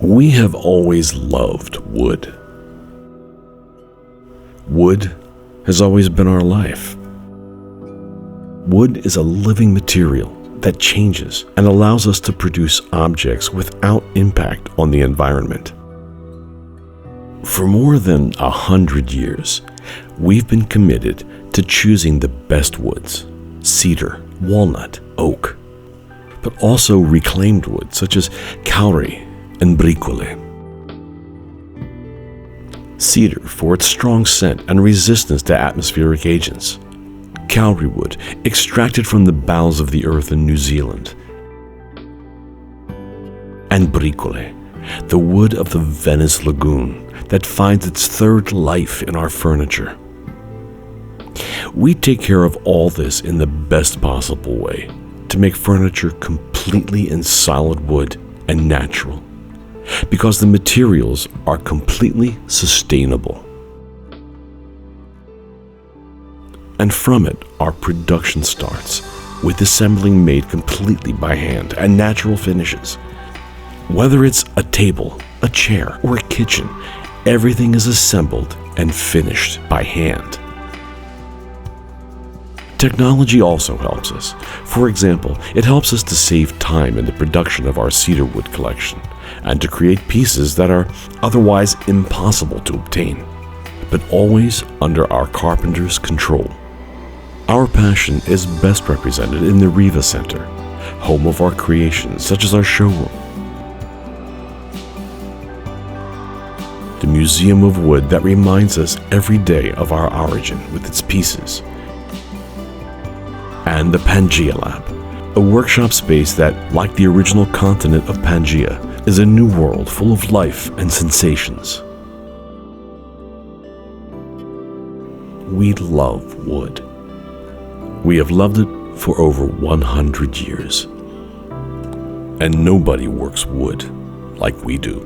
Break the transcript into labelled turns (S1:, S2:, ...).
S1: We have always loved wood. Wood has always been our life. Wood is a living material that changes and allows us to produce objects without impact on the environment. For more than 100 years, we've been committed to choosing the best woods: cedar, walnut, oak, but also reclaimed wood such as kauri and bricole. Cedar for its strong scent and resistance to atmospheric agents. Kauri wood, extracted from the bowels of the earth in New Zealand. And bricole, the wood of the Venice lagoon that finds its third life in our furniture. We take care of all this in the best possible way to make furniture completely in solid wood and natural, because the materials are completely sustainable. And from it, our production starts, with assembling made completely by hand and natural finishes. Whether it's a table, a chair, or a kitchen, everything is assembled and finished by hand. Technology also helps us. For example, it helps us to save time in the production of our cedar wood collection and to create pieces that are otherwise impossible to obtain, but always under our carpenter's control. Our passion is best represented in the Riva Center, home of our creations such as our showroom. The museum of wood that reminds us every day of our origin with its pieces. And the Pangaea Lab, a workshop space that, like the original continent of Pangaea, is a new world full of life and sensations. We love wood. We have loved it for over 100 years. And nobody works wood like we do.